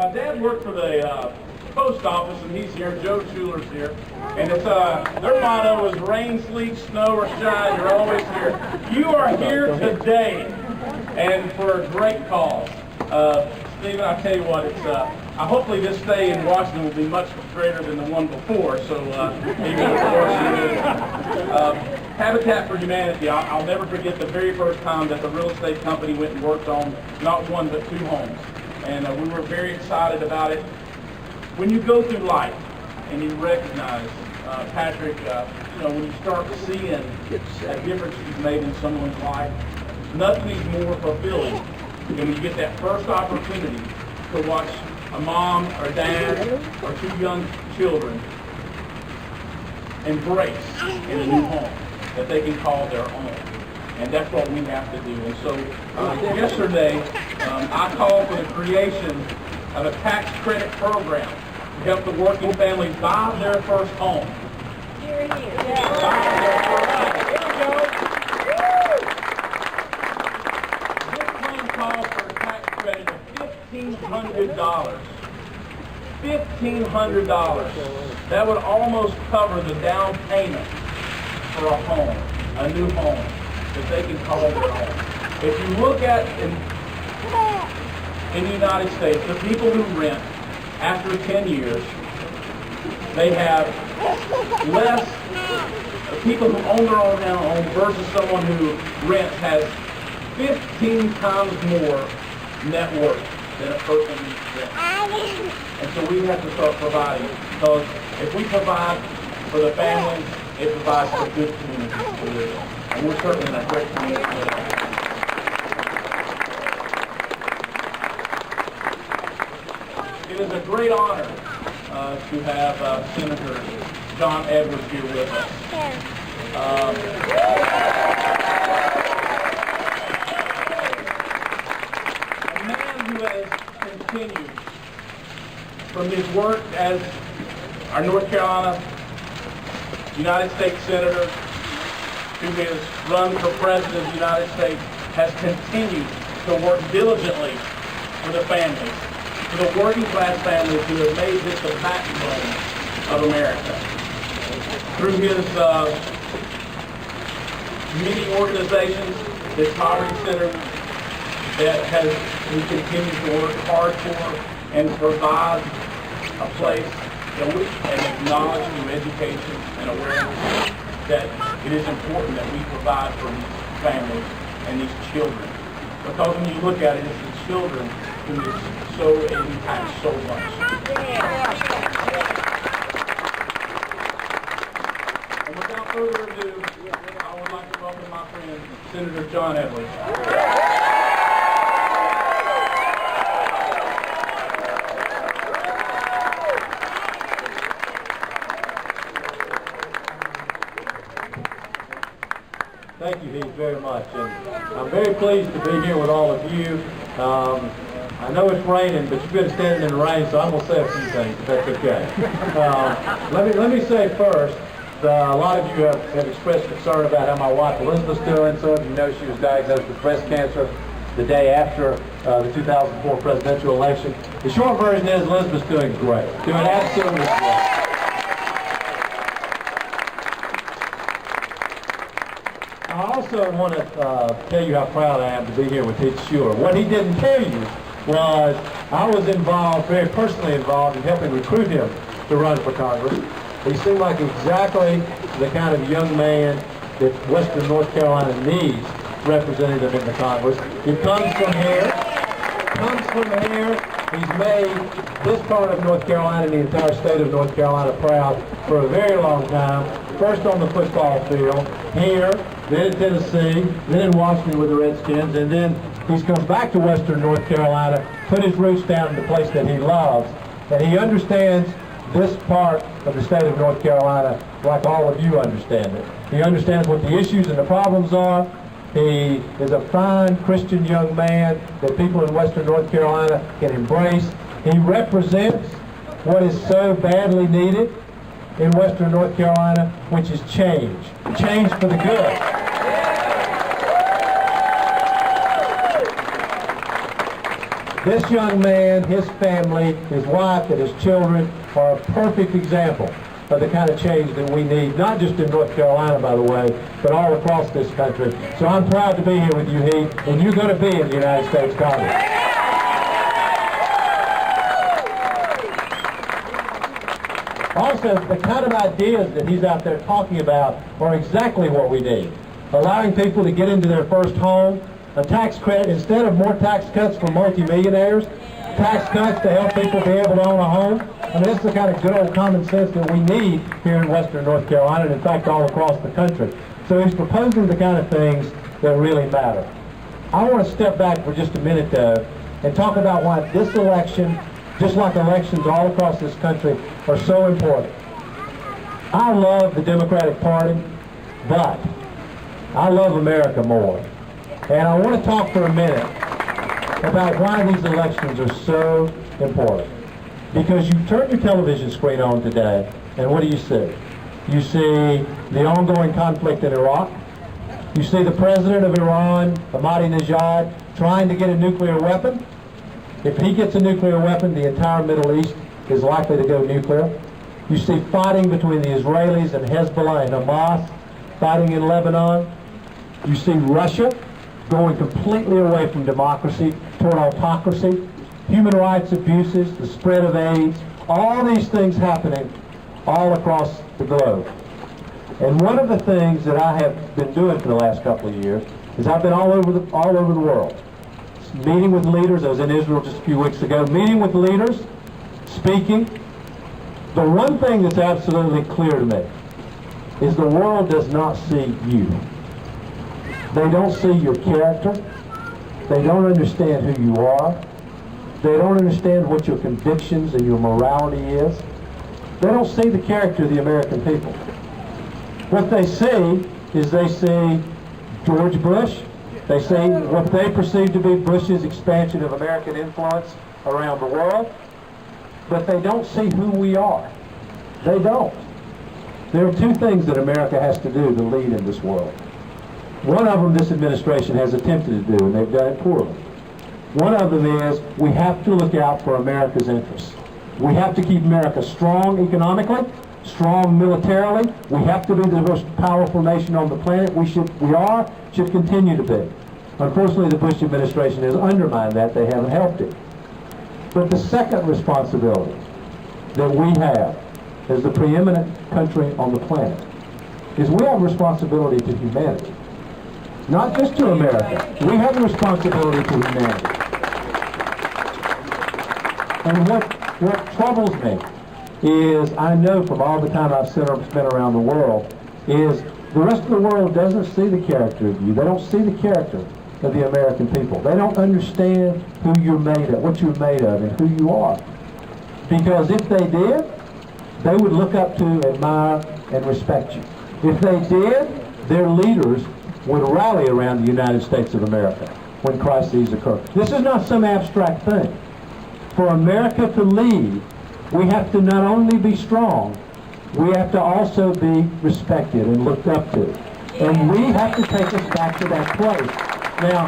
My dad worked for the post office, and he's here. Joe Shuler's here, and it's their motto is rain, sleet, snow, or shine. You're always here. You are here today, and for a great cause. Stephen, I tell you what, it's hopefully this stay in Washington will be much greater than the one before. So even Habitat for Humanity, I'll never forget the very first time that the real estate company went and worked on not one but 2 homes. And we were very excited about it. When you go through life and you recognize, Patrick, when you start seeing a difference you've made in someone's life, nothing is more fulfilling than when you get that first opportunity to watch a mom or dad or 2 young children embrace in a new home that they can call their own. And that's what we have to do. And so yesterday, I called for the creation of a tax credit program to help the working families buy their first home. Here. Buy their first home. Here we go. This plan calls for a tax credit of $1,500. $1,500. That would almost cover the down payment for a home, a new home that they can call their own. If you look at in the United States, the people who rent after 10 years, they have less people who own their own home versus someone who rents has 15 times more net worth than a person who rents. And so we have to start providing, because if we provide for the families, it provides for good communities to live in. And we're certainly in a great community today. It is a great honor to have Senator John Edwards here with us. A man who has continued from his work as our North Carolina United States Senator to his run for President of the United States, has continued to work diligently for the families, for the working class families who have made this the backbone of America. Through his many organizations, his poverty center that he continues to work hard for and provide a place and acknowledge through education and awareness that it is important that we provide for these families and these children. Because when you look at it, it's the children who so impact so much. And without further ado, I would like to welcome my friend, Senator John Edwards. Thank you, Heath, very much. And I'm very pleased to be here with all of you. I know it's raining, but you've been standing in the rain, so I'm going to say a few things, if that's okay. Let me say first, a lot of you have expressed concern about how my wife Elizabeth's doing. Some of you know she was diagnosed with breast cancer the day after the 2004 presidential election. The short version is Elizabeth's doing great, doing absolutely great. I also want to tell you how proud I am to be here with Heath Shuler. What he didn't tell you was I was involved, very personally involved, in helping recruit him to run for Congress. He seemed like exactly the kind of young man that Western North Carolina needs representative in the Congress. He comes from here. He's made this part of North Carolina and the entire state of North Carolina proud for a very long time. First on the football field, here, then in Tennessee, then in Washington with the Redskins, and then he's come back to Western North Carolina, put his roots down in the place that he loves, and he understands this part of the state of North Carolina like all of you understand it. He understands what the issues and the problems are. He is a fine Christian young man that people in Western North Carolina can embrace. He represents what is so badly needed in Western North Carolina, which is change. Change for the good. This young man, his family, his wife, and his children are a perfect example of the kind of change that we need, not just in North Carolina, by the way, but all across this country. So I'm proud to be here with you, Heath, and you're going to be in the United States Congress. Also, the kind of ideas that he's out there talking about are exactly what we need. Allowing people to get into their first home, a tax credit, instead of more tax cuts for multimillionaires, tax cuts to help people be able to own a home. I mean, this is the kind of good old common sense that we need here in Western North Carolina, and in fact all across the country. So he's proposing the kind of things that really matter. I want to step back for just a minute, though, and talk about why this election, just like elections all across this country, are so important. I love the Democratic Party, but I love America more. And I want to talk for a minute about why these elections are so important. Because you turn your television screen on today, and what do you see? You see the ongoing conflict in Iraq. You see the president of Iran, Ahmadinejad, trying to get a nuclear weapon. If he gets a nuclear weapon, the entire Middle East is likely to go nuclear. You see fighting between the Israelis and Hezbollah and Hamas, fighting in Lebanon. You see Russia going completely away from democracy toward autocracy. Human rights abuses, the spread of AIDS, all these things happening all across the globe. And one of the things that I have been doing for the last couple of years is I've been all over the world, meeting with leaders. I was in Israel just a few weeks ago, meeting with leaders, speaking. The one thing that's absolutely clear to me is the world does not see you. They don't see your character. They don't understand who you are. They don't understand what your convictions and your morality is. They don't see the character of the American people. What they see is they see George Bush. They see what they perceive to be Bush's expansion of American influence around the world. But they don't see who we are. They don't. There are two things that America has to do to lead in this world. One of them this administration has attempted to do, and they've done it poorly. One of them is we have to look out for America's interests. We have to keep America strong economically, strong militarily. We have to be the most powerful nation on the planet. We should continue to be. Unfortunately, the Bush administration has undermined that. They haven't helped it. But the second responsibility that we have as the preeminent country on the planet is we have a responsibility to humanity. Not just to America. We have a responsibility to humanity. And what troubles me is, I know from all the time I've spent around the world, is the rest of the world doesn't see the character of you. They don't see the character of the American people. They don't understand who you're made of, what you're made of, and who you are. Because if they did, they would look up to, admire, and respect you. If they did, their leaders would rally around the United States of America when crises occur. This is not some abstract thing. For America to lead, we have to not only be strong, we have to also be respected and looked up to. And we have to take us back to that place. Now,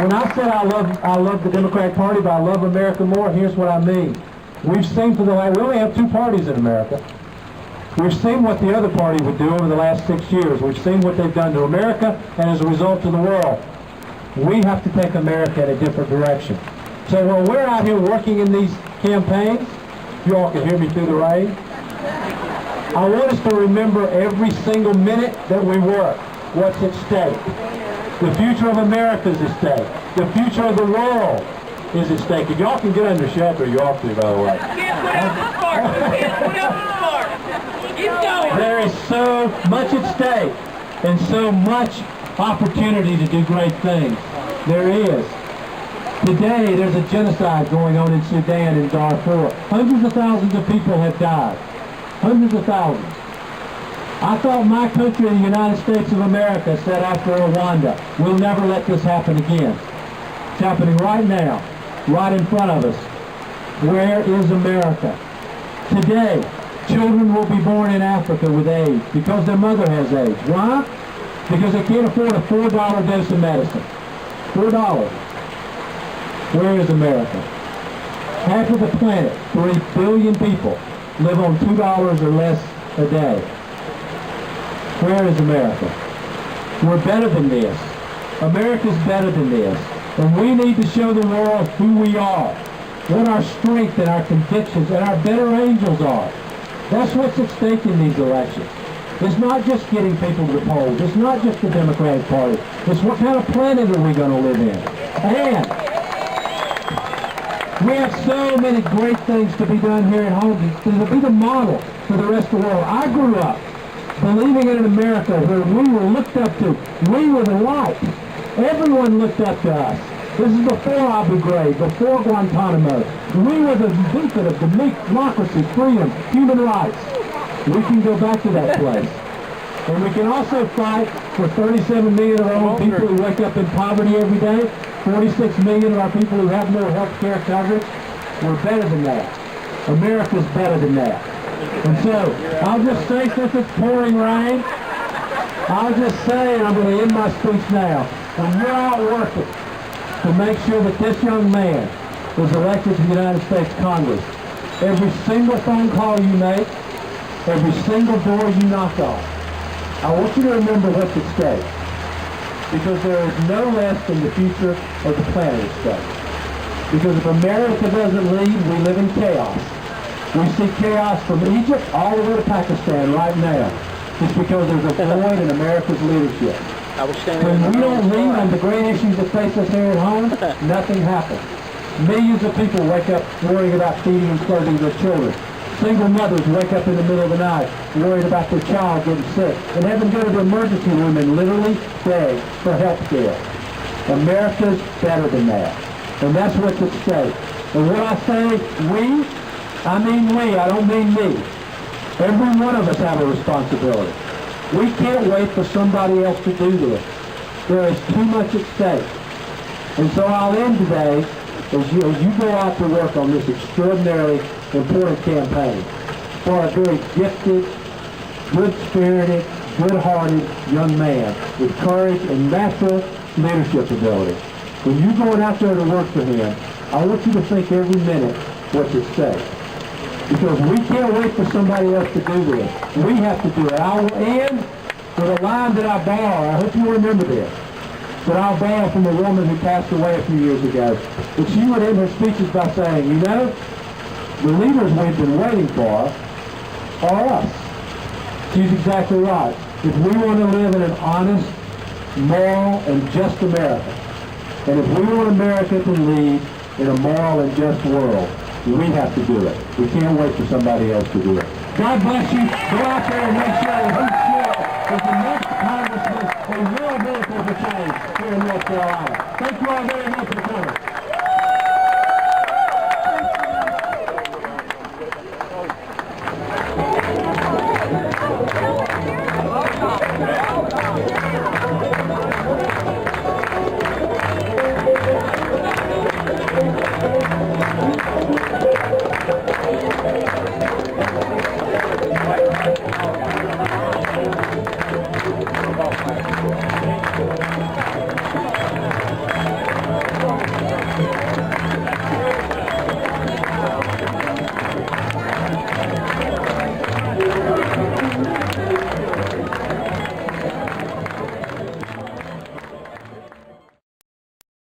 when I said I love the Democratic Party, but I love America more, here's what I mean. We've seen we only have two parties in America. We've seen what the other party would do over the last 6 years. We've seen what they've done to America and as a result to the world. We have to take America in a different direction. So when we're out here working in these campaigns, you all can hear me through the rain, I want us to remember every single minute that we work, what's at stake. The future of America is at stake. The future of the world is at stake. If y'all can get under shelter, you ought to, by the way. There is so much at stake and so much opportunity to do great things. There is. Today, there's a genocide going on in Sudan and Darfur. Hundreds of thousands of people have died. Hundreds of thousands. I thought my country, the United States of America, said after Rwanda, we'll never let this happen again. It's happening right now, right in front of us. Where is America? Today, children will be born in Africa with AIDS because their mother has AIDS. Why? Because they can't afford a $4 dose of medicine. $4. Where is America? Half of the planet, 3 billion people, live on $2 or less a day. Where is America? We're better than this. America's better than this. And we need to show the world who we are, what our strength and our convictions and our better angels are. That's what's at stake in these elections. It's not just getting people to the polls. It's not just the Democratic Party. It's what kind of planet are we going to live in. And we have so many great things to be done here at home to be the model for the rest of the world. I grew up believing in an America where we were looked up to. We were the light. Everyone looked up to us. This is before Abu Ghraib, before Guantanamo. We were the beacon of democracy, freedom, human rights. We can go back to that place. And we can also fight for 37 million of our own people who wake up in poverty every day, 46 million of our people who have no health care coverage. We're better than that. America's better than that. And so, I'll just say, since it's pouring rain, I'll just say, and I'm going to end my speech now, when you're out working to make sure that this young man is elected to the United States Congress, every single phone call you make, every single door you knock on, I want you to remember what's at stake. Because there is no less than the future of the planet at stake. Because if America doesn't lead, we live in chaos. We see chaos from Egypt all the way to Pakistan right now. It's because there's a void in America's leadership. When we don't lead on the great issues that face us here at home, nothing happens. Millions of people wake up worrying about feeding and clothing their children. Single mothers wake up in the middle of the night worried about their child getting sick and have them go to the emergency room and literally beg for health care. America's better than that. And that's what's at stake. And when I say we, I mean we, I don't mean me. Every one of us have a responsibility. We can't wait for somebody else to do this. There is too much at stake. And so I'll end today as you go out to work on this extraordinarily important campaign for a very gifted, good-spirited, good-hearted young man with courage and natural leadership ability. When you're going out there to work for him, I want you to think every minute what's at stake. Because we can't wait for somebody else to do this. We have to do it. I will end with a line that I borrow. I hope you remember this. That I'll borrow from a woman who passed away a few years ago. But she would end her speeches by saying, you know, the leaders we've been waiting for are us. She's exactly right. If we want to live in an honest, moral, and just America, and if we want America to lead in a moral and just world, we have to do it. We can't wait for somebody else to do it. God bless you. Go out there and make sure that Heath Shuler is the next congressman who will benefit the change here in North Carolina. Thank you all very much for coming.